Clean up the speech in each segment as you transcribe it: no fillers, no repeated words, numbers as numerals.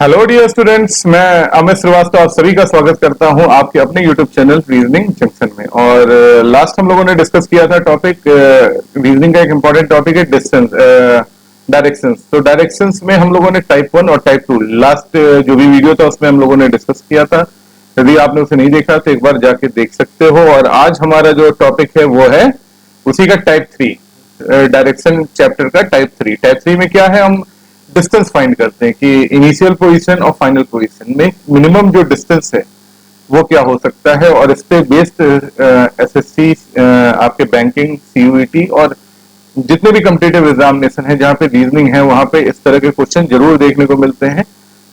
Hello dear students, मैं अमित श्रीवास्तव आप सभी का स्वागत करता हूं आपके अपने यूट्यूब चैनल रीजनिंग जंक्शन में। और लास्ट हम लोगों ने डिस्कस किया था टॉपिक रीजनिंग का एक इम्पॉर्टेंट टॉपिक है डिस्टेंस डायरेक्शंस। तो डायरेक्शंस में हम लोगों ने टाइप 1 और टाइप 2 लास्ट जो भी वीडियो था उसमें हम लोगों ने डिस्कस किया था। यदि आपने उसे नहीं देखा तो एक बार जाके देख सकते हो। और आज हमारा जो टॉपिक है वो है उसी का टाइप 3 डायरेक्शन चैप्टर का टाइप 3 में क्या है, हम डिस्टेंस फाइंड करते हैं कि इनिशियल पोजीशन और फाइनल पोजीशन में मिनिमम जो डिस्टेंस है वो क्या हो सकता है। और इस पे बेस्ड एसएससी आपके बैंकिंग सीयूईटी और जितने भी कॉम्पिटिटिव एग्जामिनेशन है जहाँ पे रीजनिंग है वहां पे इस तरह के क्वेश्चन जरूर देखने को मिलते हैं।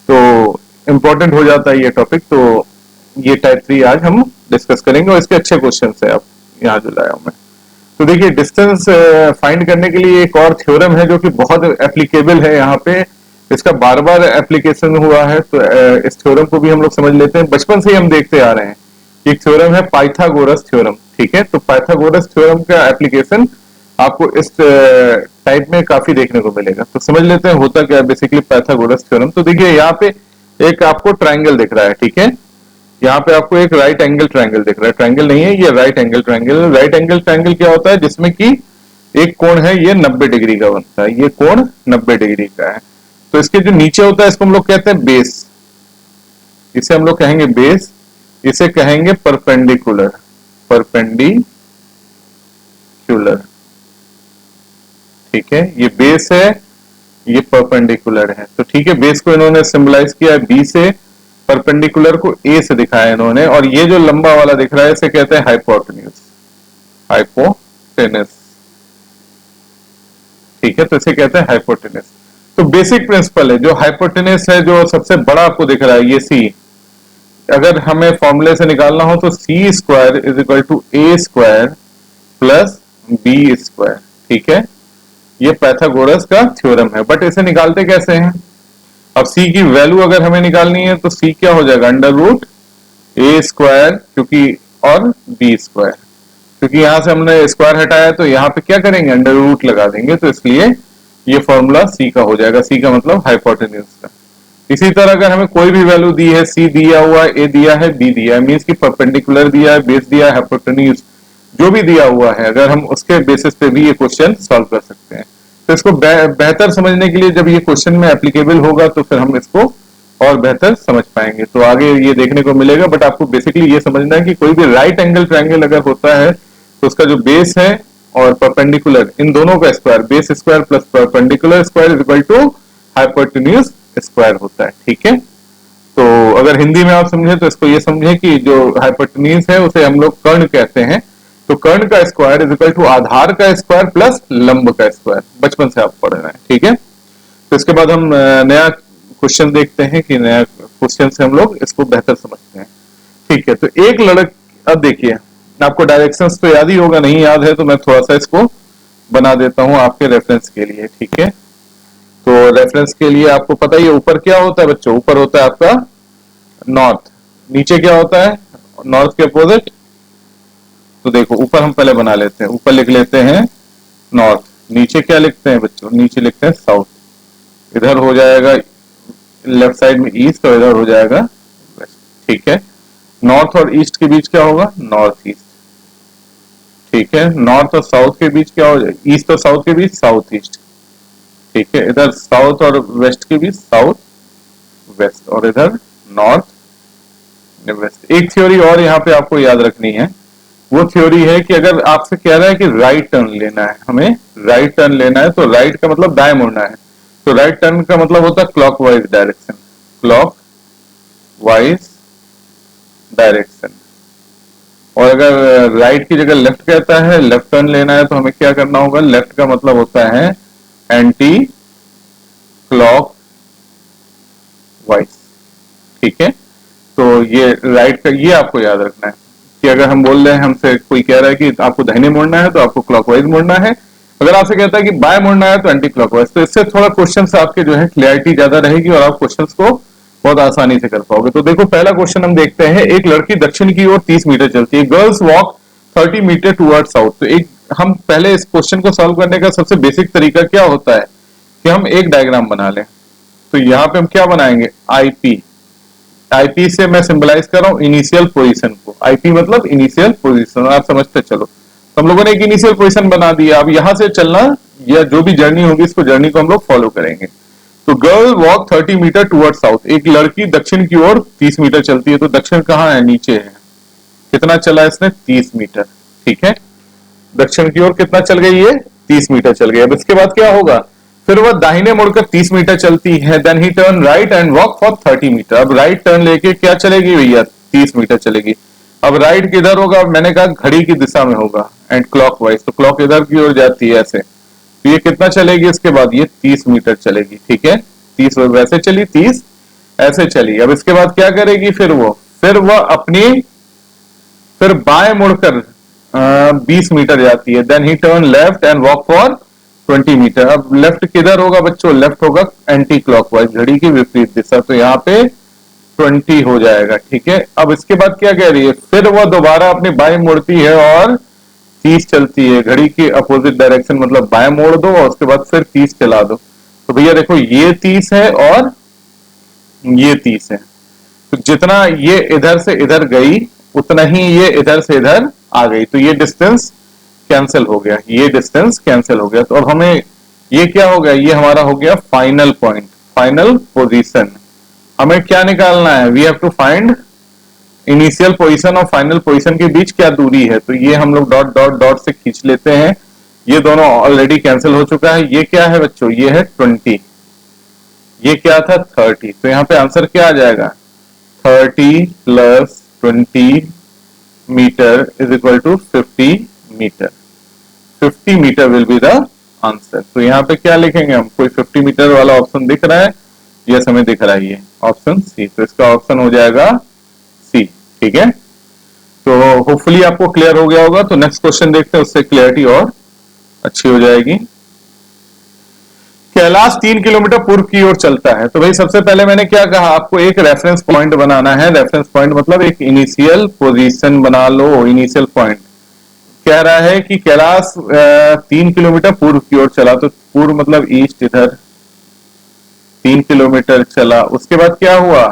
तो इम्पोर्टेंट हो जाता है ये टॉपिक। तो ये टाइप 3 आज हम डिस्कस करेंगे और इसके अच्छे क्वेश्चन है अब यहाँ जो लाया हूं मैं। तो देखिए डिस्टेंस फाइंड करने के लिए एक और थ्योरम है जो कि बहुत एप्लीकेबल है यहाँ पे, इसका बार बार एप्लीकेशन हुआ है। तो इस थ्योरम को भी हम लोग समझ लेते हैं, बचपन से ही हम देखते आ रहे हैं। एक थ्योरम है पाइथागोरस थ्योरम, ठीक है। तो पाइथागोरस थ्योरम का एप्लीकेशन आपको इस टाइप में काफी देखने को मिलेगा। तो समझ लेते हैं होता क्या है बेसिकली पाइथागोरस थ्योरम। तो देखिए यहाँ पे एक आपको ट्राइंगल दिख रहा है, ठीक है। यहाँ पे आपको एक राइट एंगल ट्रायंगल दिख रहा है, ट्रायंगल नहीं है ये right angle triangle. Right angle triangle क्या होता है, जिसमें कि एक कोण है ये 90 डिग्री का बनता है, ये कोण 90 डिग्री का है। तो इसके जो नीचे होता है इसको हम लोग कहते हैं बेस, इसे हम लोग कहेंगे बेस, इसे कहेंगे परपेंडिकुलर, परपेंडिकुलर, ठीक है। ये बेस है, ये परपेंडिकुलर है। तो ठीक है, बेस को इन्होंने सिंबलाइज किया है बी से, परपेंडिकुलर को ए से दिखाया इन्होंने, और ये जो लंबा वाला दिख रहा है इसे कहते हैं हाइपोटेन्यूज, हाइपोटेनस, ठीक है। तो इसे कहते हैं हाइपोटेनस। तो बेसिक प्रिंसिपल है जो हाइपोटेनस है, जो सबसे बड़ा आपको दिख रहा है ये सी, अगर हमें फॉर्मूले से निकालना हो तो C square is equal to A square plus B square, ठीक है। ये पाइथागोरस का थ्योरम है। बट इसे निकालते कैसे हैं, अब c की वैल्यू अगर हमें निकालनी है तो c क्या हो जाएगा, अंडर रूट ए स्क्वायर, क्योंकि और बी स्क्वायर, क्योंकि यहां से हमने स्क्वायर हटाया तो यहाँ पे क्या करेंगे, अंडर रूट लगा देंगे। तो इसलिए ये फॉर्मूला c का हो जाएगा, c का मतलब हाइपोटेन्यूज का। इसी तरह अगर हमें कोई भी वैल्यू दी है, c दिया हुआ है, a दिया है, b दिया है, मीन्स की परपेंडिकुलर दिया है, बेस दिया है, हाइपोटेन्यूज जो भी दिया हुआ है, अगर हम उसके बेसिस पे भी ये क्वेश्चन सॉल्व कर सकते हैं। तो इसको बेहतर समझने के लिए जब ये क्वेश्चन में एप्लीकेबल होगा तो फिर हम इसको और बेहतर समझ पाएंगे। तो आगे ये देखने को मिलेगा। बट आपको बेसिकली ये समझना है कि कोई भी राइट एंगल ट्रायंगल अगर होता है तो उसका जो बेस है और परपेंडिकुलर, इन दोनों का square, base square plus perpendicular square is equal to hypotenuse square होता है, ठीक है। तो अगर हिंदी में आप समझे तो इसको ये समझे कि जो हाइपोटेन्यूज है उसे हम लोग कर्ण कहते हैं। तो कर्ण का स्क्वायर इज इक्वल टू आधार का स्क्वायर प्लस लंब का स्क्वायर, बचपन से आप पढ़ रहे हैं, ठीक है। तो इसके बाद हम नया क्वेश्चन देखते हैं कि नया क्वेश्चन से हम लोग इसको बेहतर समझते हैं, ठीक है। तो एक लड़क, अब देखिए आपको डायरेक्शंस तो याद ही होगा, नहीं याद है तो मैं थोड़ा सा इसको बना देता हूं आपके रेफरेंस के लिए, ठीक है। तो रेफरेंस के लिए आपको पता ही है ऊपर क्या होता है बच्चों, ऊपर होता है आपका नॉर्थ, नीचे क्या होता है नॉर्थ के अपोजिट। तो देखो ऊपर हम पहले बना लेते हैं, ऊपर लिख लेते हैं नॉर्थ, नीचे क्या लिखते हैं बच्चों, नीचे लिखते हैं साउथ। इधर हो जाएगा लेफ्ट साइड में ईस्ट और इधर हो जाएगा वेस्ट, ठीक है। नॉर्थ और ईस्ट के बीच क्या होगा, नॉर्थ ईस्ट, ठीक है। नॉर्थ और साउथ के बीच क्या हो जाएगा, ईस्ट और साउथ के बीच साउथ ईस्ट, ठीक है। इधर साउथ और वेस्ट के बीच साउथ वेस्ट, और इधर नॉर्थ वेस्ट। एक थ्योरी और यहाँ पे आपको याद रखनी है, वो थ्योरी है कि अगर आपसे कह रहा है कि राइट टर्न लेना है, हमें राइट टर्न लेना है, तो राइट का मतलब दाएं मुड़ना है। तो राइट टर्न का मतलब होता है clockwise direction, clock wise direction. और अगर राइट की जगह लेफ्ट कहता है, लेफ्ट टर्न लेना है, तो हमें क्या करना होगा, लेफ्ट का मतलब होता है एंटी क्लॉक वाइज, ठीक है। तो ये राइट का ये आपको याद रखना है कि अगर हम बोल रहे हैं, हमसे कोई कह रहा है कि आपको दाहिने मुड़ना है तो आपको क्लॉकवाइज मुड़ना है, अगर आपसे कहता है कि बाएं मुड़ना है तो एंटी क्लॉकवाइज। तो इससे थोड़ा क्वेश्चंस आपके जो है क्लियरिटी ज्यादा रहेगी और आप क्वेश्चंस को बहुत आसानी से कर पाओगे। तो देखो पहला क्वेश्चन हम देखते हैं, एक लड़की दक्षिण की ओर 30 मीटर चलती है, girls walk 30 metre toward south. तो एक हम पहले इस क्वेश्चन को सॉल्व करने का सबसे बेसिक तरीका क्या होता है कि हम एक डायग्राम बना लें, तो यहाँ पे हम क्या बनाएंगे, आईपी। आईपी से मैं सिंबलाइज कर रहा हूँ इनिशियल पोजीशन को, आईपी मतलब इनिशियल पोजीशन, आप समझते चलो। तो हम लोगों ने एक इनिशियल पोजीशन बना दिया, अब यहां से चलना या जो भी जर्नी होगी इसको, जर्नी को हम लोग फॉलो करेंगे। तो girl walk 30 metre toward south, एक लड़की दक्षिण की ओर 30 मीटर चलती है। तो दक्षिण कहाँ है, नीचे है। कितना चला इसने, 30 मीटर, ठीक है। दक्षिण की ओर कितना चल गई ये, 30 मीटर चल गई। अब इसके बाद क्या होगा, फिर वह दाहिने मुड़कर 30 मीटर चलती है। Then he turn right and walk for 30 metre. अब राइट टर्न लेके क्या चलेगी भैया, 30 मीटर चलेगी। अब राइट किधर होगा, मैंने कहा घड़ी की दिशा में होगा एंड क्लॉकवाइज, तो क्लॉक इधर की ओर जाती है ऐसे। तो ये कितना चलेगी इसके बाद, ये 30 मीटर चलेगी, ठीक है। 30 वैसे चली, 30 ऐसे चली। अब इसके बाद क्या करेगी, फिर वह अपनी फिर बाएं मुड़कर 20 मीटर जाती है। Then he turn left and walk for 20 metre. अब लेफ्ट किधर होगा बच्चों, लेफ्ट होगा एंटी क्लॉकवाइज, घड़ी की विपरीत दिशा। तो यहाँ पे 20 हो जाएगा, ठीक है। अब इसके बाद क्या कह रही है, फिर वह दोबारा अपनी बाएं मुड़ती है और 30 चलती है। घड़ी की अपोजिट डायरेक्शन, मतलब बाएं मोड़ दो और उसके बाद फिर 30 चला दो। तो भैया देखो ये 30 है और ये 30 है। तो जितना ये इधर से इधर गई उतना ही ये इधर से इधर आ गई। तो ये डिस्टेंस कैंसिल हो गया, ये डिस्टेंस कैंसिल हो गया। तो अब हमें ये क्या हो गया, ये हमारा हो गया फाइनल पॉइंट, फाइनल पोजीशन। हमें क्या निकालना है, we have to find initial position और फाइनल पोजीशन के बीच क्या दूरी है। तो ये हम लोग डॉट डॉट डॉट से खींच लेते हैं। ये दोनों ऑलरेडी कैंसिल हो चुका है। ये क्या है बच्चों, ये है 20, ये क्या था 30। तो यहाँ पे आंसर क्या आ जाएगा, 30 plus 20 metre is equal to 50 metre. 50 metre will be the answer. तो यहाँ पे क्या लिखेंगे हम, कोई 50 मीटर वाला ऑप्शन दिख रहा है, यस हमें दिख रहा है ये ऑप्शन सी। तो इसका ऑप्शन हो जाएगा सी, ठीक है। तो होपफुली आपको क्लियर हो गया होगा। तो नेक्स्ट क्वेश्चन देखते हैं, उससे क्लियरिटी और अच्छी हो जाएगी। कैलाश 3 किलोमीटर पूर्व की ओर चलता है। तो भाई सबसे पहले मैंने क्या कहा, आपको एक रेफरेंस पॉइंट बनाना है। रेफरेंस पॉइंट मतलब एक इनिशियल पोजीशन बना लो, इनिशियल पॉइंट। कह रहा है कि कैलाश 3 किलोमीटर पूर्व की ओर चला। तो पूर्व मतलब ईस्ट, इधर 3 किलोमीटर चला। उसके बाद क्या हुआ,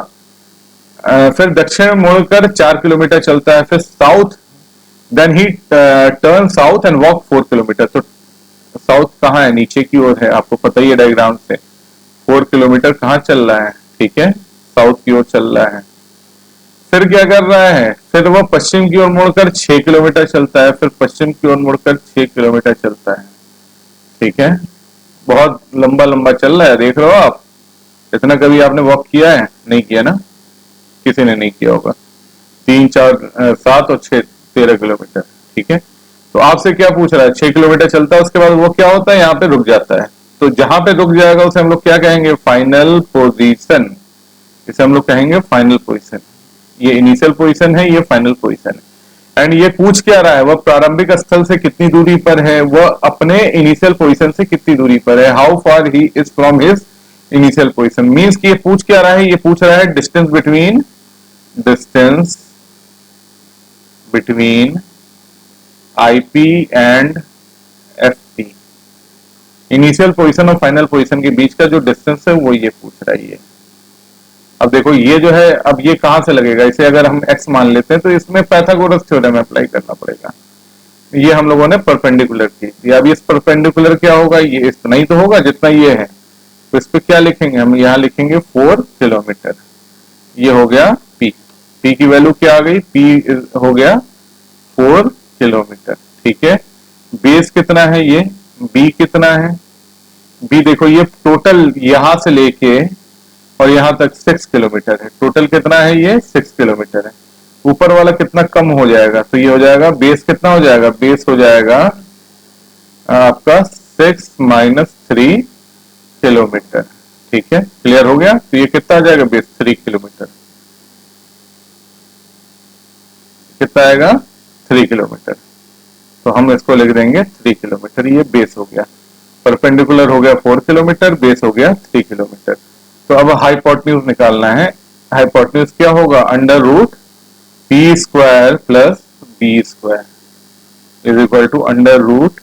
फिर दक्षिण मुड़कर 4 किलोमीटर चलता है। फिर south, then he turn south and walk 4 kilometre. तो साउथ कहाँ है, नीचे की ओर है, आपको पता ही है डायग्राम से। 4 किलोमीटर कहाँ चल रहा है, ठीक है, साउथ की ओर चल रहा है। फिर क्या कर रहा है, फिर वह पश्चिम की ओर मुड़कर 6 किलोमीटर चलता है। फिर पश्चिम की ओर मुड़कर 6 किलोमीटर चलता है, ठीक है। बहुत लंबा लंबा चल रहा है, देख रहे हो आप। इतना कभी आपने वॉक किया है, नहीं किया ना, किसी ने नहीं किया होगा। 3 4 7 और 6 13 किलोमीटर, ठीक है। तो आपसे क्या पूछ रहा है, 6 किलोमीटर चलता है, उसके बाद वो क्या होता है, यहाँ पे रुक जाता है। तो जहां पे रुक जाएगा उसे हम लोग क्या कहेंगे, फाइनल पोजीशन। इसे हम लोग कहेंगे फाइनल पोजीशन। ये इनिशियल पोजीशन है, ये फाइनल पोजीशन है। एंड ये पूछ क्या रहा है, वह प्रारंभिक स्थल से कितनी दूरी पर है, वह अपने इनिशियल पोजीशन से कितनी दूरी पर है। How far he is from his initial position. Means कि ये पूछ क्या रहा है, ये पूछ रहा है distance between IP and FP. Initial position और फाइनल पोजीशन के बीच का जो डिस्टेंस है वो ये पूछ रहा है ये। अब देखो ये जो है, अब ये कहां से लगेगा, इसे अगर हम x मान लेते हैं तो इसमें पाइथागोरस थ्योरम अप्लाई करना पड़ेगा। ये हम लोगों ने परपेंडिकुलर की। अब इस परपेंडिकुलर क्या होगा, ये इतना ही तो होगा जितना ये है। तो इस पे क्या लिखेंगे हम, यहाँ लिखेंगे 4 किलोमीटर। ये हो गया p। p की वैल्यू क्या आ गई, p हो गया 4 किलोमीटर, ठीक है। बेस कितना है, ये b कितना है, b देखो ये टोटल यहां से लेके और यहां तक 6 किलोमीटर है। टोटल कितना है, ये 6 किलोमीटर है। ऊपर वाला कितना कम हो जाएगा, तो ये हो जाएगा बेस कितना हो जाएगा, बेस हो जाएगा आपका 6 माइनस 3 किलोमीटर, ठीक है। क्लियर हो गया। तो ये कितना आ जाएगा, बेस 3 किलोमीटर। कितना आएगा, 3 किलोमीटर। तो हम इसको लिख देंगे 3 किलोमीटर। ये बेस हो गया, परपेंडिकुलर हो गया 4 किलोमीटर, बेस हो गया 3 किलोमीटर। तो अब हाइपोटेन्यूज निकालना है। हाइपोटेन्यूज क्या होगा, under root P square plus B square is equal to under root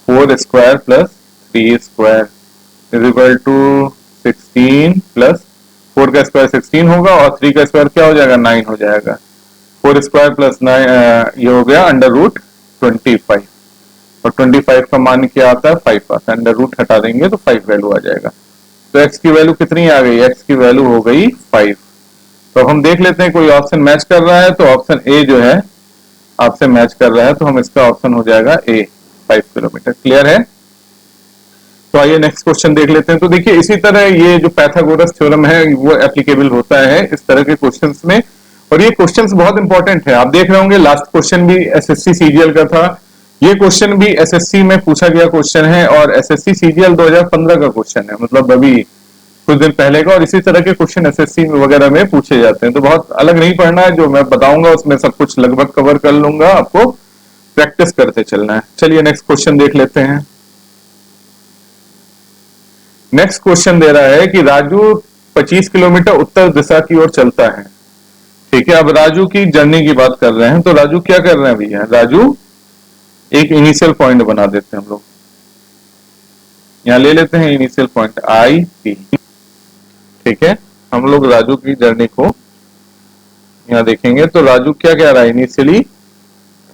4 square plus 3 square is equal to 16 plus 4 का स्क्वायर 16 होगा और 3 का स्क्वायर क्या हो जाएगा 9 हो जाएगा। 4 स्क्वायर प्लस 9 ये हो गया अंडर रूट 25 और 25 का मान क्या आता है 5 आता है। अंडर रूट हटा देंगे तो 5 वैल्यू आ जाएगा। तो x की वैल्यू कितनी आ गई, x की वैल्यू हो गई 5। तो हम देख लेते हैं कोई ऑप्शन मैच कर रहा है तो ऑप्शन ए जो है आपसे मैच कर रहा है तो हम इसका ऑप्शन हो जाएगा ए 5 किलोमीटर। क्लियर है। तो आइए नेक्स्ट क्वेश्चन देख लेते हैं। तो देखिए इसी तरह ये जो पाइथागोरस थ्योरम है वो एप्लीकेबल होता है इस तरह के क्वेश्चंस में और ये क्वेश्चंस बहुत इंपॉर्टेंट है। आप देख रहे होंगे लास्ट क्वेश्चन भी एसएससी सीजीएल का था, ये क्वेश्चन भी एसएससी में पूछा गया क्वेश्चन है और एसएससी सीजीएल 2015 का क्वेश्चन है, मतलब अभी कुछ दिन पहले का। और इसी तरह के क्वेश्चन एसएससी वगैरह में पूछे जाते हैं। तो बहुत अलग नहीं पढ़ना है, जो मैं बताऊंगा उसमें सब कुछ लगभग कवर कर लूंगा, आपको प्रैक्टिस करते चलना है। चलिए नेक्स्ट क्वेश्चन देख लेते हैं। नेक्स्ट क्वेश्चन दे रहा है कि राजू 25 किलोमीटर उत्तर दिशा की ओर चलता है। ठीक है, अब राजू की जर्नी की बात कर रहे हैं। तो राजू क्या कर रहे हैं भैया, राजू एक इनिशियल पॉइंट बना देते हैं हम लोग, यहां ले लेते हैं इनिशियल पॉइंट आई पी। ठीक है, हम लोग राजू की जर्नी को यहां देखेंगे। तो राजू क्या कह रहा है, इनिशियली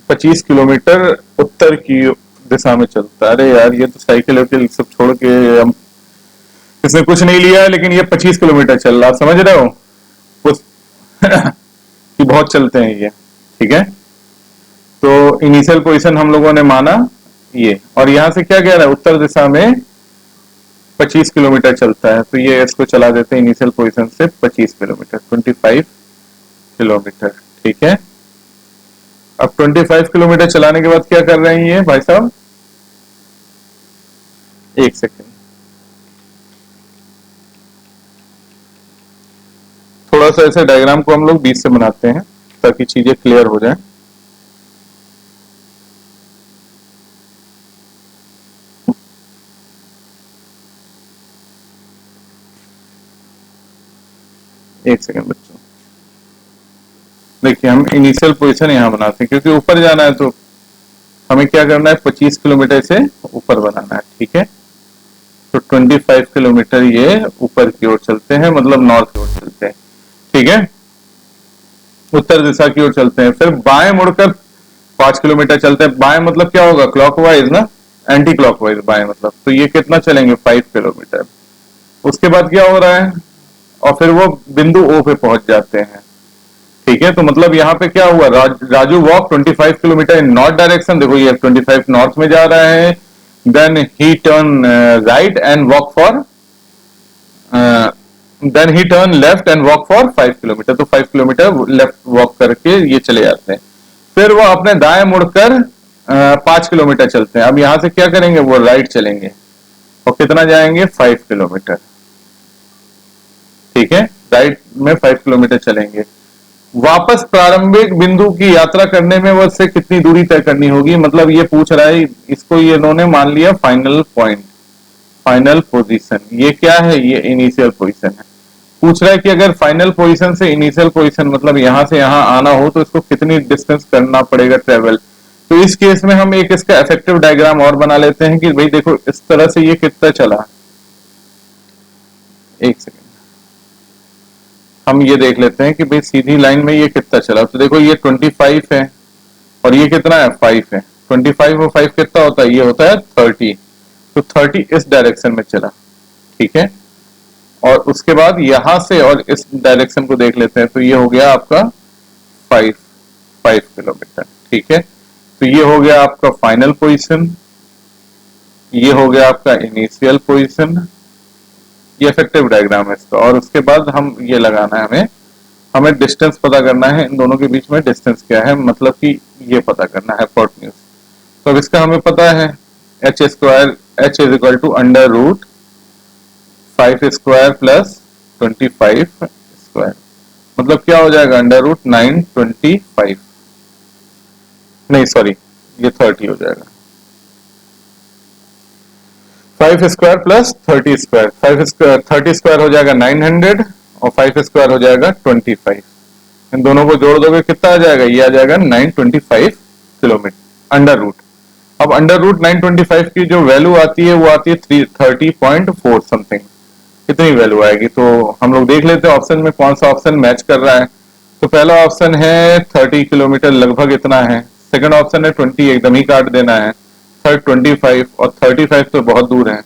25 किलोमीटर उत्तर की दिशा में चलता है। अरे यार ये तो साइकिल वाइकिल सब छोड़ के हम इसने कुछ नहीं लिया है, लेकिन ये 25 किलोमीटर चल रहा, समझ रहे हो कुछ कि बहुत चलते हैं ये। ठीक है, तो इनिशियल पोजीशन हम लोगों ने माना ये, और यहां से क्या कह रहा है उत्तर दिशा में 25 किलोमीटर चलता है। तो ये इसको चला देते हैं इनिशियल पोजीशन से 25 किलोमीटर, 25 किलोमीटर। ठीक है, अब 25 किलोमीटर चलाने के बाद क्या कर रहे हैं ये भाई साहब, एक सेकेंड, थोड़ा सा ऐसे डायग्राम को हम लोग बीच से बनाते हैं ताकि चीजें क्लियर हो जाए। एक सेकेंड बच्चों, देखिए हम इनिशियल पोजीशन यहां बनाते हैं क्योंकि ऊपर जाना है तो हमें क्या करना है 25 किलोमीटर से ऊपर बनाना है। ठीक है, तो 25 किलोमीटर ये ऊपर की ओर चलते हैं, मतलब नॉर्थ की ओर चलते हैं। ठीक है, उत्तर दिशा की ओर चलते हैं। फिर बाएं मुड़कर 5 किलोमीटर चलते हैं। बाएं मतलब क्या होगा, क्लॉकवाइज ना, एंटी क्लॉकवाइज बाएं मतलब। तो ये कितना चलेंगे 5 किलोमीटर। उसके बाद क्या हो रहा है, और फिर वो बिंदु ओ पे पहुंच जाते हैं। ठीक है, तो मतलब यहाँ पे क्या हुआ, Raju walk 25 kilometre in north direction. देखो ये 25 नॉर्थ में जा रहा है। Then he turn right and walk for then he turn left and walk for 5 kilometre. तो 5 किलोमीटर लेफ्ट वॉक करके ये चले जाते हैं। फिर वो अपने दाएं मुड़कर 5 किलोमीटर चलते हैं। अब यहां से क्या करेंगे, वो राइट चलेंगे और कितना जाएंगे 5 किलोमीटर। ठीक है, राइट में 5 किलोमीटर चलेंगे। वापस प्रारंभिक बिंदु की यात्रा करने में वह कितनी दूरी तय करनी होगी, मतलब ये पूछ रहा है इसको, ये इन्होंने मान लिया फाइनल पॉइंट, फाइनल पोजीशन। ये क्या है, ये इनिशियल पोजीशन है। पूछ रहा है कि अगर फाइनल पोजीशन से इनिशियल पोजीशन मतलब यहां से यहां आना हो तो इसको कितनी डिस्टेंस करना पड़ेगा ट्रेवल। तो इस केस में हम एक इसका इफेक्टिव डायग्राम और बना लेते हैं कि भाई देखो इस तरह से ये कितना चला। एक सेकेंड, हम ये देख लेते हैं कि भाई सीधी लाइन में ये कितना चला। तो देखो ये 25 है और ये कितना है 5 है। 25 और 5 कितना होता है, ये होता है 30। तो 30 इस डायरेक्शन में चला। ठीक है, और उसके बाद यहां से और इस डायरेक्शन को देख लेते हैं। तो ये हो गया आपका 5 किलोमीटर। ठीक है, तो ये हो गया आपका फाइनल पोजीशन, ये हो गया आपका इनिशियल पोजीशन, ये इफेक्टिव डायग्राम है इसका। और उसके बाद हम ये लगाना है, हमें डिस्टेंस पता करना है, इन दोनों के बीच में डिस्टेंस क्या है, मतलब कि ये पता करना है हाइपोटेन्यूज। तो अब इसका हमें पता है h square, h is equal to under root 5 square plus 25 square, मतलब क्या हो जाएगा अंडर रूट 925, नहीं सॉरी ये 30 हो जाएगा। 5 square plus 30 square, 5 square 30 square हो जाएगा 900 और 5 स्क्वायर हो जाएगा 25। इन दोनों को जोड़ दोगे कितना आ जाएगा, ये आ जाएगा 925 किलोमीटर अंडर रूट। अब अंडर रूट 925 की जो वैल्यू आती है वो आती है 30.4 समथिंग। कितनी वैल्यू आएगी। तो हम लोग देख लेते हैं ऑप्शन में कौन सा ऑप्शन मैच कर रहा है। तो पहला ऑप्शन है 30 किलोमीटर, लगभग इतना है। सेकंड ऑप्शन है 20, एकदम ही काट देना है। थर्ड 25, और 35 तो बहुत दूर है।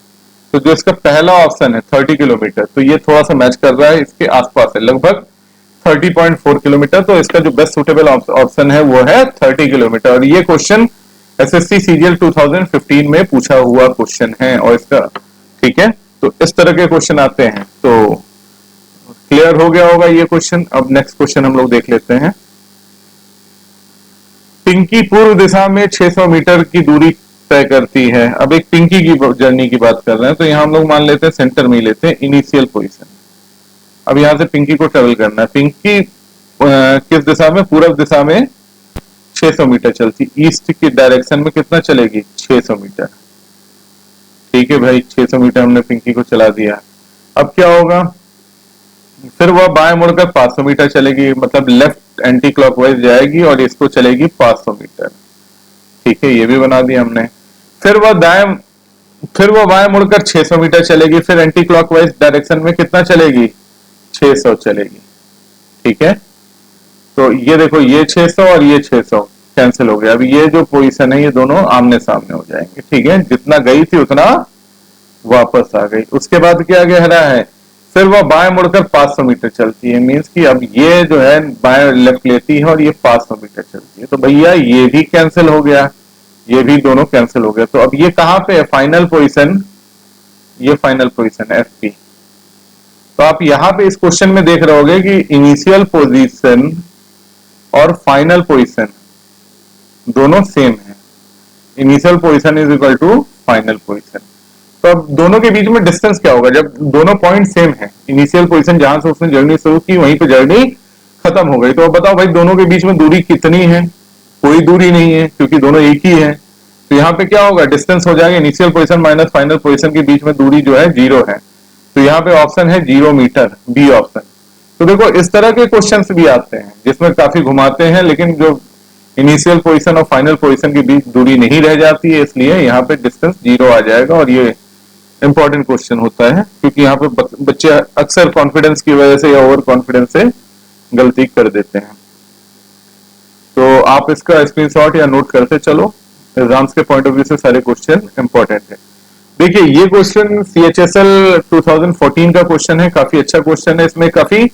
तो जो इसका पहला ऑप्शन है 30 किलोमीटर, तो ये थोड़ा सा मैच कर रहा है, इसके आसपास है, लगभग 30.4 किलोमीटर। तो इसका जो बेस्ट सुटेबल ऑप्शन है वो है 30 किलोमीटर। और ये क्वेश्चन एसएससी सीजीएल 2015 में पूछा हुआ क्वेश्चन है, और इसका ठीक है। तो इस तरह के क्वेश्चन आते हैं। तो क्लियर हो गया होगा ये क्वेश्चन। अब नेक्स्ट क्वेश्चन हम लोग देख लेते हैं। पिंकी पूर्व दिशा में 600 मीटर की दूरी तय करती है। अब एक पिंकी की जर्नी की बात कर रहे हैं, तो यहां हम लोग मान लेते हैं सेंटर में ही लेते हैं इनिशियल पोजीशन। अब यहां से पिंकी को ट्रेवल करना है। पिंकी किस दिशा में, पूर्व दिशा में 600 मीटर चलती, ईस्ट की डायरेक्शन में कितना चलेगी, 600 मीटर। ठीक है भाई, 600 मीटर हमने पिंकी को चला दिया। अब क्या होगा, फिर वह बाएं मुड़कर 500 मीटर चलेगी, मतलब लेफ्ट एंटी क्लॉकवाइज जाएगी और इसको चलेगी 500 मीटर। ठीक है, ये भी बना दिया हमने। फिर वह बाएं मुड़कर 600 मीटर चलेगी, फिर एंटी क्लॉकवाइज डायरेक्शन में कितना चलेगी, 600 चलेगी। ठीक है, तो ये देखो, ये 600 और ये 600 कैंसिल हो गया। अब ये जो पोजीशन है ये दोनों आमने सामने हो जाएंगे। ठीक है, जितना गई थी उतना वापस आ गई। उसके बाद क्या कह रहा है, फिर वह बाएं मुड़कर 500 मीटर चलती है। मींस कि अब ये जो है बाएं लेफ्ट लेती है और ये 500 मीटर चलती है। तो भैया ये भी कैंसिल हो गया, ये भी दोनों कैंसिल हो गया। तो अब ये कहां पे है फाइनल पोजीशन, ये फाइनल पोजीशन है एफपी। तो आप यहां पे इस क्वेश्चन में देख रहे होगे कि इनिशियल पोजीशन और फाइनल पोजीशन दोनों सेम है। Initial position is equal to final position. तो अब दोनों के बीच में डिस्टेंस क्या होगा, जब दोनों पॉइंट सेम है। इनिशियल पोजीशन जहां से उसने जर्नी शुरू की वहीं पे जर्नी खत्म हो गई। तो अब बताओ भाई दोनों के बीच में दूरी कितनी है, कोई दूरी नहीं है क्योंकि दोनों एक ही है। तो यहाँ पे क्या होगा, डिस्टेंस हो जाएगा initial position minus final position के बीच में दूरी जो है 0 है। तो यहाँ पे ऑप्शन है 0 मीटर, बी ऑप्शन। तो देखो इस तरह के क्वेश्चंस भी आते हैं जिसमें काफी घुमाते हैं, लेकिन जो इनिशियल पोजीशन और फाइनल पोजीशन के बीच दूरी नहीं रह जाती है, इसलिए यहाँ पे डिस्टेंस 0 आ जाएगा। और ये इंपॉर्टेंट क्वेश्चन होता है क्योंकि यहाँ पे बच्चे अक्सर कॉन्फिडेंस की वजह से या ओवर कॉन्फिडेंस से गलती कर देते हैं। तो आप इसका स्क्रीनशॉट या नोट करते चलो, एग्जाम्स के पॉइंट ऑफ व्यू से सारे क्वेश्चन इंपॉर्टेंट है। देखिए ये क्वेश्चन सीएचएसएल 2014 का क्वेश्चन है, काफी अच्छा क्वेश्चन है। इसमें काफी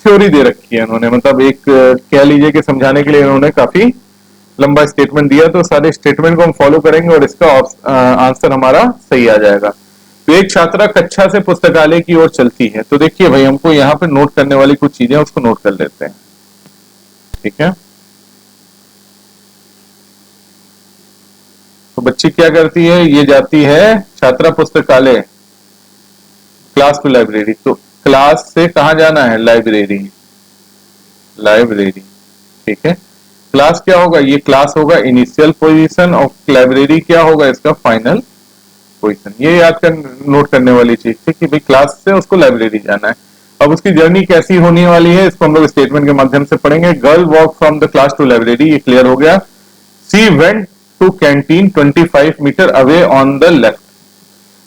थ्योरी दे रखी है इन्होंने, मतलब एक कह लीजिए कि समझाने के लिए इन्होंने काफी लंबा स्टेटमेंट दिया। तो सारे स्टेटमेंट को हम फॉलो करेंगे और इसका आंसर हमारा सही आ जाएगा। तो एक छात्रा कक्षा से पुस्तकालय की ओर चलती है। तो देखिए भाई हमको यहाँ पे नोट करने वाली कुछ चीजें उसको नोट कर लेते हैं। ठीक है, तो बच्ची क्या करती है, ये जाती है छात्रा पुस्तकालय, क्लास टू लाइब्रेरी। तो क्लास से कहा जाना है, लाइब्रेरी, लाइब्रेरी। ठीक है, क्लास क्या होगा, ये क्लास होगा इनिशियल पोजीशन और लाइब्रेरी क्या होगा इसका फाइनल पोजीशन। ये याद कर नोट करने वाली चीज थी कि भाई क्लास से उसको लाइब्रेरी जाना है। अब उसकी जर्नी कैसी होने वाली है इसको हम लोग स्टेटमेंट के माध्यम से पढ़ेंगे। Girl walk from the class to library, ये क्लियर हो गया। She went to canteen 25 metre away on the left.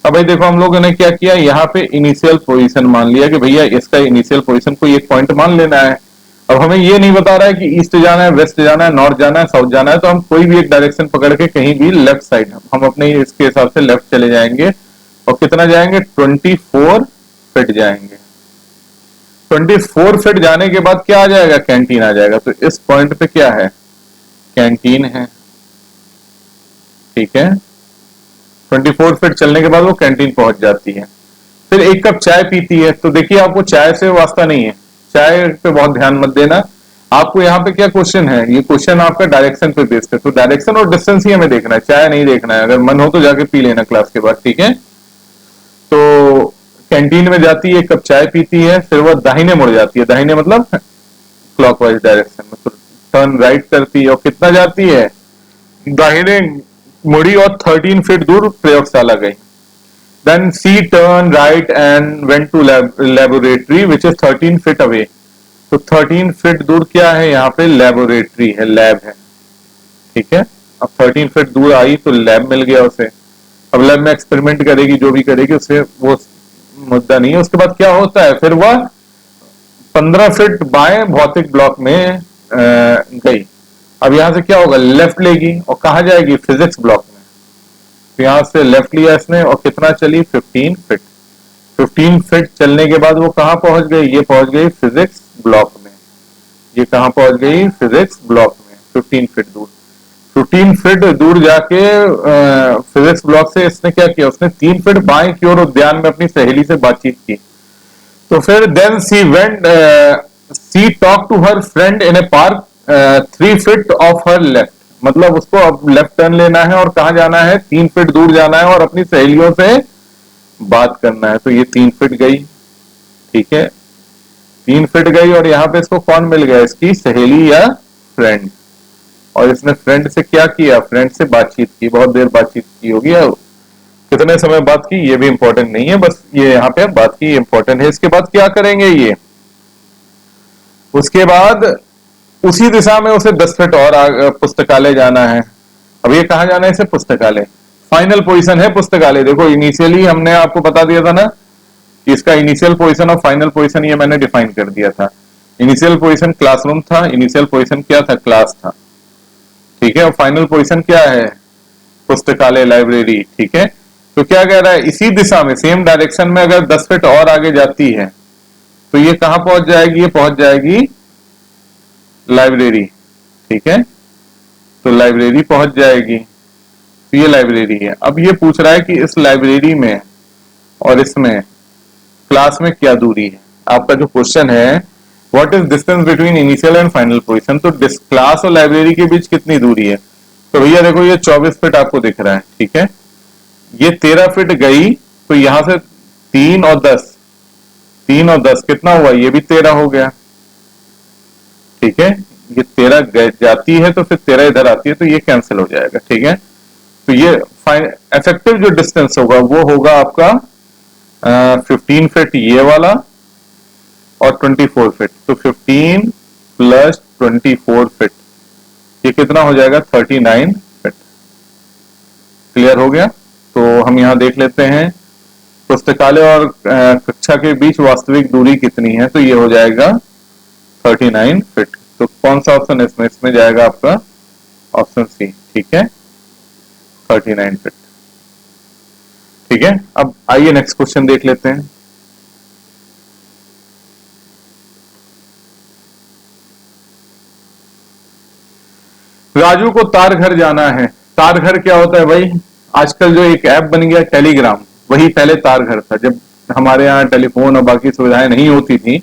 अब भाई देखो हम लोगों ने क्या किया, यहाँ पे इनिशियल पोजीशन मान लिया कि भैया इसका इनिशियल पोजीशन को एक पॉइंट मान लेना है। अब हमें ये नहीं बता रहा है कि ईस्ट जाना है, वेस्ट जाना है, नॉर्थ जाना है, साउथ जाना है। तो हम कोई भी एक डायरेक्शन पकड़ के कहीं भी लेफ्ट साइड हम अपने इसके हिसाब से लेफ्ट चले जाएंगे। और कितना जाएंगे, 24 फीट जाएंगे। 24 फीट जाने के बाद क्या आ जाएगा, कैंटीन आ जाएगा। तो इस पॉइंट पे क्या है, कैंटीन है। ठीक है, 24 फीट चलने के बाद वो कैंटीन पहुंच जाती है। फिर एक कप चाय पीती है। तो देखिए आपको चाय से वास्ता नहीं है, चाय पे बहुत ध्यान मत देना। आपको यहाँ पे क्या क्वेश्चन है, ये क्वेश्चन आपका डायरेक्शन पे बेस्ड है। तो डायरेक्शन और डिस्टेंस ही हमें देखना है, चाय नहीं देखना है। अगर मन हो तो जाके पी लेना क्लास के बाद। ठीक है, तो कैंटीन में जाती है, एक कप चाय पीती है, फिर वह दाहिने मुड़ जाती है। दाहिने मतलब क्लॉकवाइज डायरेक्शन में। तो टर्न राइट करती है और कितना जाती है, दाहिने मुड़ी और 13 फीट दूर प्रयोगशाला गई। Then she turned right and went to laboratory which is 13 feet away. तो 13 फीट दूर क्या है, यहाँ पे लेबोरेटरी है, लैब है। ठीक है, अब 13 फीट दूर आई तो लैब मिल गया उसे। अब लैब में एक्सपेरिमेंट करेगी, जो भी करेगी उसे वो मुद्दा नहीं है। उसके बाद क्या होता है, फिर वह 15 फीट बाएं भौतिक ब्लॉक में गई। अब यहां से क्या होगा, लेफ्ट लेगी और कहां जाएगी, फिजिक्स ब्लॉक में। तो यहां से लेफ्ट लिया इसने और कितना चली, 15 फीट। 15 फीट चलने के बाद वो कहां पहुंच गई, ये पहुंच गई फिजिक्स ब्लॉक में। ये कहां पहुंच गई, फिजिक्स ब्लॉक में, 15 फीट दूर। 15 फीट दूर जाके फिजिक्स ब्लॉक से इसने क्या किया, उसने 3 फीट बाएं की ओर उद्यान में अपनी सहेली से बातचीत की। तो फिर then she talk to her friend in a park 3 feet of her left. मतलब उसको अब लेफ्ट टर्न लेना है और कहां जाना है, 3 फीट दूर जाना है और अपनी सहेलियों से बात करना है। तो ये 3 फीट गई, ठीक है, 3 फीट गई और यहां पे इसको कौन मिल गया, इसकी सहेली या फ्रेंड। और इसने फ्रेंड से क्या किया, फ्रेंड से बातचीत की, बहुत देर बातचीत की होगी। कितने समय बात की ये भी इंपॉर्टेंट नहीं है, बस ये यहाँ पे बात की इंपॉर्टेंट है। इसके बाद क्या करेंगे ये, उसके बाद उसी दिशा में उसे 10 फीट और पुस्तकालय जाना है। अब ये कहां जाना है, इसे पुस्तकालय। फाइनल पोजीशन है पुस्तकालय। देखो इनिशियली हमने आपको बता दिया था ना कि इसका इनिशियल पोजीशन और फाइनल पोजीशन ये मैंने डिफाइन कर दिया था। इनिशियल पोजीशन क्लासरूम था, इनिशियल पोजीशन क्या था, क्लास था, ठीक है। और फाइनल पोजीशन क्या है, पुस्तकालय, लाइब्रेरी, ठीक है। तो क्या कह रहा है, इसी दिशा में सेम डायरेक्शन में अगर 10 फीट और आगे जाती है तो ये कहां पहुंच जाएगी, ये पहुंच जाएगी लाइब्रेरी, ठीक है। तो लाइब्रेरी पहुंच जाएगी, तो ये लाइब्रेरी है। अब ये पूछ रहा है कि इस लाइब्रेरी में और इसमें क्लास में क्या दूरी है। आपका जो क्वेश्चन है what is distance between initial and final position, तो क्लास और लाइब्रेरी के बीच कितनी दूरी है। तो भैया देखो ये 24 फीट आपको दिख रहा है, ठीक है। ये 13 फीट गई तो यहां से 3 और 10, 3 और 10 कितना हुआ, ये भी 13 हो गया, ठीक है। ये 13 जाती है तो फिर 13 इधर आती है तो ये कैंसिल हो जाएगा, ठीक है। तो ये इफेक्टिव जो डिस्टेंस होगा वो होगा आपका 15 फीट ये वाला और 24 फीट। तो 15 प्लस 24 फीट ये कितना हो जाएगा, 39 फीट। क्लियर हो गया। तो हम यहां देख लेते हैं पुस्तकालय और कक्षा के बीच वास्तविक दूरी कितनी है, तो ये हो जाएगा 39 फीट। तो कौन सा ऑप्शन है इसमें, इसमें जाएगा आपका ऑप्शन सी, ठीक है, 39 फीट, ठीक है। अब आइए नेक्स्ट क्वेश्चन देख लेते हैं। राजू को तार घर जाना है। तार घर क्या होता है भाई, आजकल जो एक ऐप बन गया टेलीग्राम, वही पहले तार घर था। जब हमारे यहाँ टेलीफोन और बाकी सुविधाएं नहीं होती थी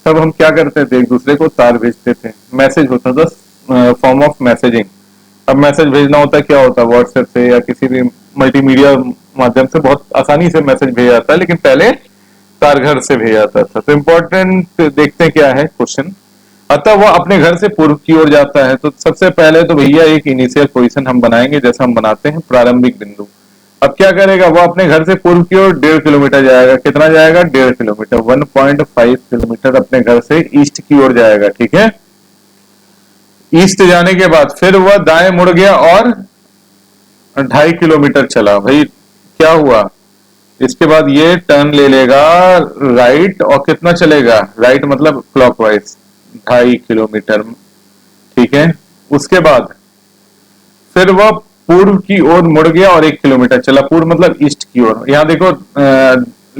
तब हम क्या करते थे, एक दूसरे को तार भेजते थे, मैसेज होता था, फॉर्म ऑफ मैसेजिंग। अब मैसेज भेजना होता है, क्या होता है, व्हाट्सएप से या किसी भी मल्टीमीडिया माध्यम से बहुत आसानी से मैसेज भेजा जाता है, लेकिन पहले तार घर से भेजा जाता था। तो इंपॉर्टेंट देखते हैं क्या है क्वेश्चन। अतः वह अपने घर से पूर्व की ओर जाता है। तो सबसे पहले तो भैया एक इनिशियल पोजीशन हम बनाएंगे, जैसा हम बनाते हैं प्रारंभिक बिंदु। अब क्या करेगा, वो अपने घर से पूर्व की ओर 1.5 किलोमीटर जाएगा। कितना जाएगा, 1.5 किलोमीटर, 1.5 किलोमीटर अपने घर से ईस्ट की ओर जाएगा, ठीक है। ईस्ट जाने के बाद फिर वह दाएं मुड़ गया और 2.5 किलोमीटर चला। भाई क्या हुआ, इसके बाद ये टर्न ले लेगा राइट और कितना चलेगा, राइट मतलब क्लॉकवाइज 2.5 किलोमीटर, ठीक है। उसके बाद फिर वह पूर्व की ओर मुड़ गया और 1 किलोमीटर चला। पूर्व मतलब ईस्ट की ओर। यहां देखो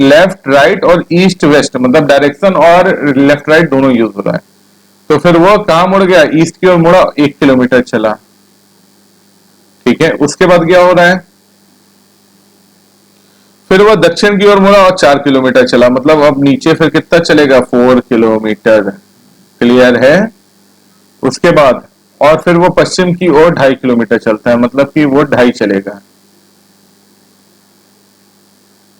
लेफ्ट राइट और ईस्ट वेस्ट मतलब डायरेक्शन और लेफ्ट राइट दोनों यूज हो रहा है। तो फिर वो कहां मुड़ गया, ईस्ट की ओर मुड़ा, 1 किलोमीटर चला, ठीक है। उसके बाद क्या हो रहा है, फिर वह दक्षिण की ओर मुड़ा और 4 किलोमीटर चला। मतलब अब नीचे फिर कितना चलेगा, 4 किलोमीटर। क्लियर है। उसके बाद और फिर वो पश्चिम की ओर 2.5 किलोमीटर चलता है, मतलब कि वो 2.5 चलेगा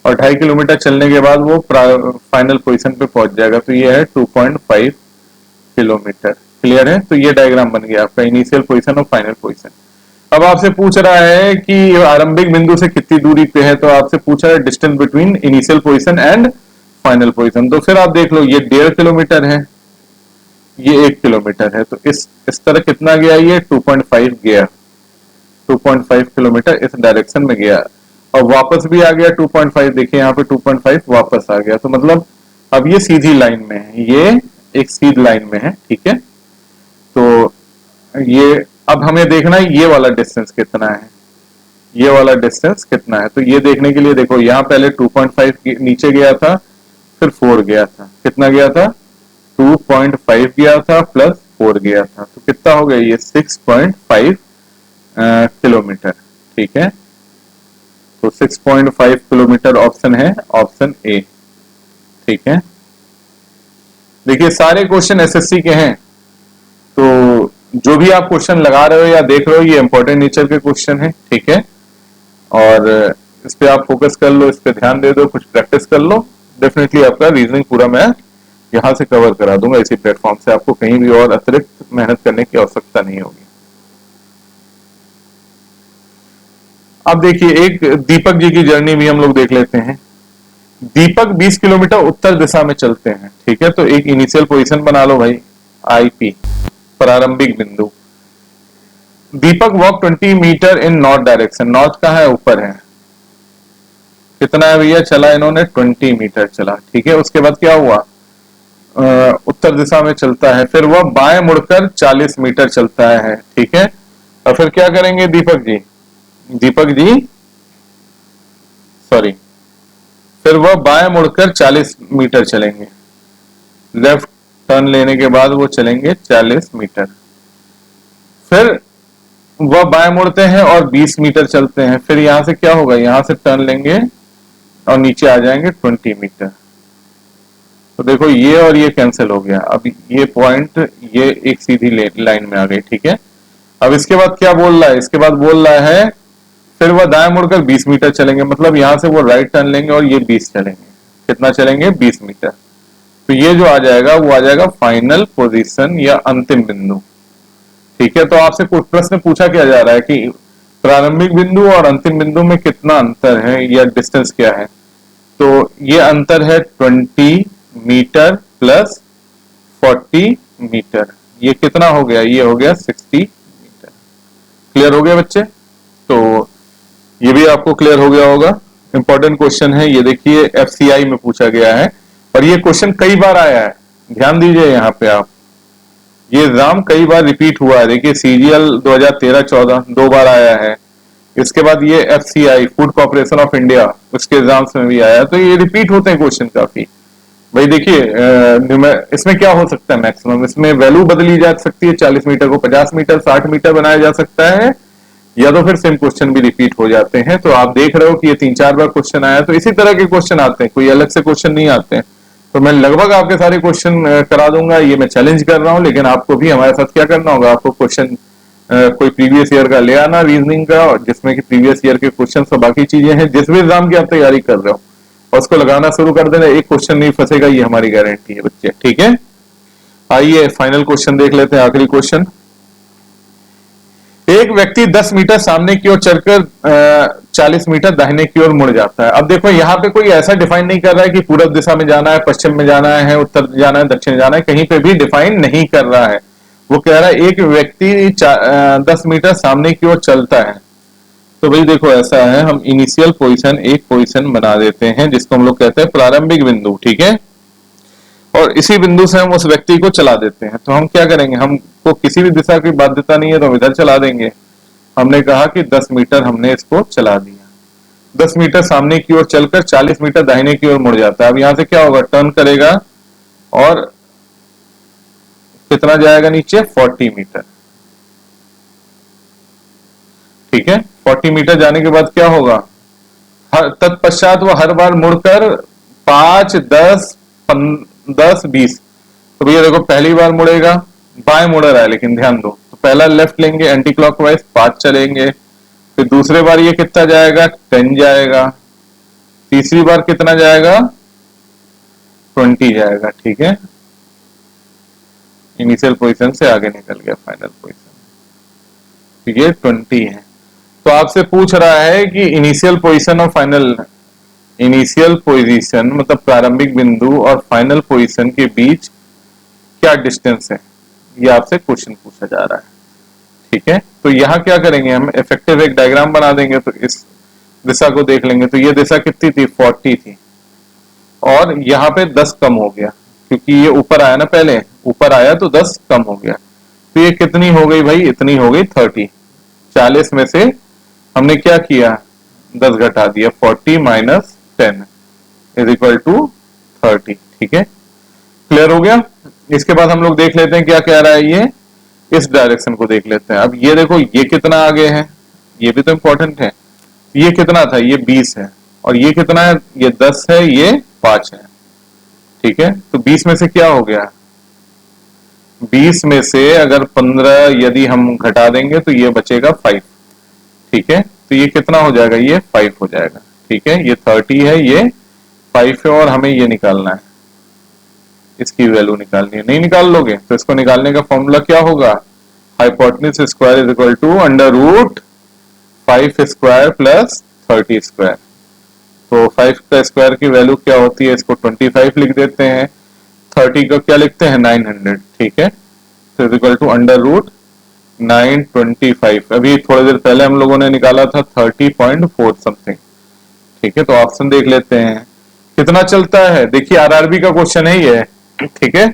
और 2.5 किलोमीटर चलने के बाद वो फाइनल पोजीशन पे पहुंच जाएगा। तो ये है 2.5 किलोमीटर। क्लियर है। तो ये डायग्राम बन गया आपका इनिशियल पोजीशन और फाइनल पोजीशन। अब आपसे पूछ रहा है कि आरंभिक बिंदु से कितनी दूरी पे है, तो आपसे पूछा है distance between initial position and final position. तो फिर आप देख लो ये 1.5 किलोमीटर है, ये 1 किलोमीटर है, तो इस तरह कितना गया, ये 2.5 गया, 2.5 किलोमीटर इस डायरेक्शन में गया। और वापस भी आ गया 2.5, देखिए यहाँ पे 2.5 वापस आ गया, तो मतलब अब ये सीधी लाइन में है, ये एक सीधी लाइन में है, ठीक है। तो ये अब हमें देखना है ये वाला डिस्टेंस कितना है, ये वाला डिस्टेंस कितना है। तो ये देखने के लिए देखो यहाँ पहले 2.5 नीचे गया था, फिर 4 गया था, कितना गया था 2.5 गया था प्लस 4 गया था, तो कितना हो गया ये 6.5 किलोमीटर, ठीक है। तो 6.5 किलोमीटर ऑप्शन है, ऑप्शन ए, ठीक है। देखिए सारे क्वेश्चन एसएससी के हैं, तो जो भी आप क्वेश्चन लगा रहे हो या देख रहे हो ये इंपॉर्टेंट नेचर के क्वेश्चन है, ठीक है। और इस पे आप फोकस कर लो, इस पे ध्यान दे दो, कुछ प्रैक्टिस कर लो, डेफिनेटली आपका रीजनिंग पूरा मैं यहां से कवर करा दूंगा इसी प्लेटफॉर्म से, आपको कहीं भी और अतिरिक्त मेहनत करने की आवश्यकता नहीं होगी। अब देखिए एक दीपक जी की जर्नी भी हम लोग देख लेते हैं। दीपक 20 किलोमीटर उत्तर दिशा में चलते हैं, ठीक है। तो एक इनिशियल पोजीशन बना लो भाई, आईपी प्रारंभिक बिंदु। दीपक वॉक 20 मीटर इन नॉर्थ डायरेक्शन, नॉर्थ कहाँ है, ऊपर है, कितना है भैया, चला इन्होंने 20 मीटर चला, ठीक है। उसके बाद क्या हुआ, उत्तर दिशा में चलता है, फिर वह बाएं मुड़कर 40 मीटर चलता है, ठीक है। और फिर क्या करेंगे दीपक जी, सॉरी, फिर वह बाएं मुड़कर 40 मीटर चलेंगे, लेफ्ट टर्न लेने के बाद वो चलेंगे 40 मीटर, फिर वह बाएं मुड़ते हैं और 20 मीटर चलते हैं, फिर यहां से क्या होगा, यहां से टर्न लेंगे और नीचे आ जाएंगे 20 मीटर। तो देखो ये और ये कैंसिल हो गया, अब ये पॉइंट ये एक सीधी लाइन में आ गई, ठीक है। अब इसके बाद क्या बोल रहा है, इसके बाद बोल रहा है फिर वह दाएं मुड़कर 20 मीटर चलेंगे, मतलब यहां से वो राइट टर्न लेंगे और ये 20 चलेंगे, कितना चलेंगे 20 मीटर। तो ये जो आ जाएगा वो आ जाएगा फाइनल पोजीशन या अंतिम बिंदु, ठीक है। तो आपसे कुछ प्रश्न पूछा क्या जा रहा है कि प्रारंभिक बिंदु और अंतिम बिंदु में कितना अंतर है या डिस्टेंस क्या है, तो ये अंतर है 20 मीटर प्लस 40 मीटर, ये कितना हो गया, ये हो गया 60 मीटर। क्लियर हो गया बच्चे, तो ये भी आपको क्लियर हो गया होगा। इंपॉर्टेंट क्वेश्चन है ये, देखिए एफसीआई में पूछा गया है और ये क्वेश्चन कई बार आया है, ध्यान दीजिए यहाँ पे आप, ये एग्जाम कई बार रिपीट हुआ है। देखिए सीजीएल 2013-14 दो बार आया है, इसके बाद ये FCI food corporation of India उसके एग्जाम्स में भी आया, तो ये रिपीट होते हैं क्वेश्चन काफी। भाई देखिए इसमें क्या हो सकता है मैक्सिमम, इसमें वैल्यू बदली जा सकती है, 40 मीटर को 50 मीटर 60 मीटर बनाया जा सकता है, या तो फिर सेम क्वेश्चन भी रिपीट हो जाते हैं। तो आप देख रहे हो कि ये 3-4 बार क्वेश्चन आया, तो इसी तरह के क्वेश्चन आते हैं, कोई अलग से क्वेश्चन नहीं आते हैं। तो मैं लगभग आपके सारे क्वेश्चन करा दूंगा, ये मैं चैलेंज कर रहा हूं, लेकिन आपको भी हमारे साथ क्या करना होगा, आपको क्वेश्चन कोई प्रीवियस ईयर का ले आना रीजनिंग का, जिसमें कि प्रीवियस ईयर के क्वेश्चन और बाकी चीजें हैं, जिस भी एग्जाम की आप तैयारी कर रहे हो, और उसको लगाना शुरू कर देना, एक क्वेश्चन नहीं फंसेगा, ये हमारी गारंटी है बच्चे, ठीक है। आइए फाइनल क्वेश्चन देख लेते हैं, आखिरी क्वेश्चन। एक व्यक्ति 10 मीटर सामने की ओर चलकर 40 मीटर दाहिने की ओर मुड़ जाता है। अब देखो यहाँ पे कोई ऐसा डिफाइन नहीं कर रहा है कि पूर्व दिशा में जाना है, पश्चिम में जाना है, उत्तर जाना है, दक्षिण जाना है, कहीं पे भी डिफाइन नहीं कर रहा है। वो कह रहा है एक व्यक्ति 10 मीटर सामने की ओर चलता है। तो भाई देखो ऐसा है, हम इनिशियल पोजीशन एक पोजीशन बना देते हैं जिसको हम लोग कहते हैं प्रारंभिक बिंदु, ठीक है। और इसी बिंदु से हम उस व्यक्ति को चला देते हैं। तो हम क्या करेंगे, हमको किसी भी दिशा की बाध्यता नहीं है, तो हम इधर चला देंगे। हमने कहा कि 10 मीटर हमने इसको चला दिया, 10 मीटर सामने की ओर चलकर 40 मीटर दाहिने की ओर मुड़ जाता है। अब यहां से क्या होगा, टर्न करेगा और कितना जाएगा नीचे, 40 मीटर, ठीक है। 40 मीटर जाने के बाद क्या होगा, तत्पश्चात वो हर बार मुड़कर 5, 10, 20, तो भैया देखो पहली बार मुड़ेगा, बाएं मुड़ रहा है लेकिन ध्यान दो, तो पहला लेफ्ट लेंगे एंटी क्लॉकवाइज 5 चलेंगे, फिर दूसरे बार ये कितना जाएगा 10 जाएगा, तीसरी बार कितना जाएगा 20 जाएगा, ठीक है। इनिशियल पोजीशन से आगे निकल गया फाइनल पोजीशन, तो ये 20 है। तो आपसे पूछ रहा है कि इनिशियल पोजीशन और फाइनल, इनिशियल पोजीशन मतलब प्रारंभिक बिंदु और फाइनल पोजीशन के बीच क्या डिस्टेंस है, ये आपसे क्वेश्चन पूछा जा रहा है, ठीक है। तो यहां क्या करेंगे, हम इफेक्टिव एक डायग्राम बना देंगे। तो इस दिशा को देख लेंगे तो ये दिशा कितनी थी, 40 थी, और यहाँ पे 10 कम हो गया क्योंकि ये ऊपर आया ना, पहले ऊपर आया तो 10 कम हो गया, तो ये कितनी हो गई भाई, इतनी हो गई 30। 40 में से हमने क्या किया, 10 घटा दिया, 40 माइनस 10 इज इक्वल टू 30। ठीक है, क्लियर हो गया। इसके बाद हम लोग देख लेते हैं क्या कह रहा है ये, इस डायरेक्शन को देख लेते हैं। अब ये देखो ये कितना आगे है, ये भी तो इंपॉर्टेंट है। ये कितना था, ये 20 है, और ये कितना है, ये 10 है, ये 5 है। ठीक है, तो 20 में से क्या हो गया, 20 में से अगर 15 यदि हम घटा देंगे तो ये बचेगा 5। ठीक है, तो ये कितना हो जाएगा, ये 5 हो जाएगा। ठीक है, ये 30 है, ये 5 है, और हमें ये निकालना है, इसकी वैल्यू निकालनी है। नहीं निकाल लोगे तो इसको निकालने का फॉर्मूला क्या होगा, hypotenuse square is equal to under root 5 square plus 30 square. तो 5 का स्क्वायर की वैल्यू क्या होती है, इसको 25 लिख देते हैं, 30 का क्या लिखते हैं, 900। ठीक है, तो is equal to under root 925। अभी थोड़ी देर पहले हम लोगों ने निकाला था 30.4 समथिंग। ठीक है, तो ऑप्शन देख लेते हैं कितना चलता है। देखिए आरआरबी का क्वेश्चन है ये। ठीक है,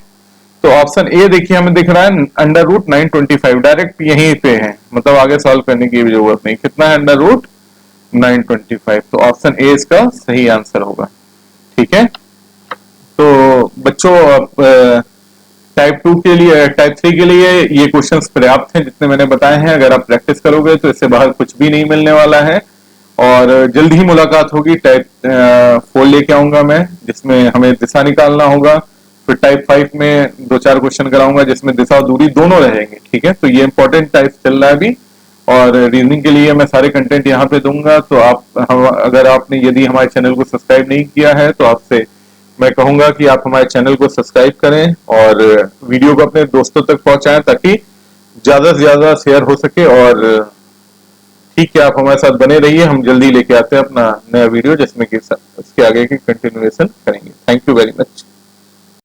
तो ऑप्शन ए देखिए हमें दिख रहा है अंडर रूट 925, डायरेक्ट यहीं पे है, मतलब आगे सॉल्व करने की भी जरूरत नहीं। कितना है, अंडर रूट 925, तो ऑप्शन ए इसका सही आंसर होगा। ठीक है, तो बच्चों टाइप 2 के लिए, टाइप 3 के लिए ये क्वेश्चंस पर्याप्त हैं जितने मैंने बताए हैं। अगर आप प्रैक्टिस करोगे तो इससे बाहर कुछ भी नहीं मिलने वाला है, और जल्द ही मुलाकात होगी। टाइप 4 लेके आऊंगा मैं, जिसमें हमें दिशा निकालना होगा। फिर टाइप 5 में 2-4 क्वेश्चन कराऊंगा जिसमें दिशा और दूरी दोनों रहेंगे। ठीक है, तो ये इंपॉर्टेंट टाइप चल रहा है अभी, और रीजनिंग के लिए मैं सारे कंटेंट यहाँ पे दूंगा। तो अगर आपने यदि हमारे चैनल को सब्सक्राइब नहीं किया है तो आपसे मैं कहूंगा कि आप हमारे चैनल को सब्सक्राइब करें और वीडियो को अपने दोस्तों तक पहुंचाएं ताकि ज्यादा से ज्यादा शेयर हो सके। और ठीक है, आप हमारे साथ बने रहिए, हम जल्दी लेके आते हैं अपना नया वीडियो जिसमें कि इसके आगे की कंटिन्यूएशन करेंगे। Thank you very much.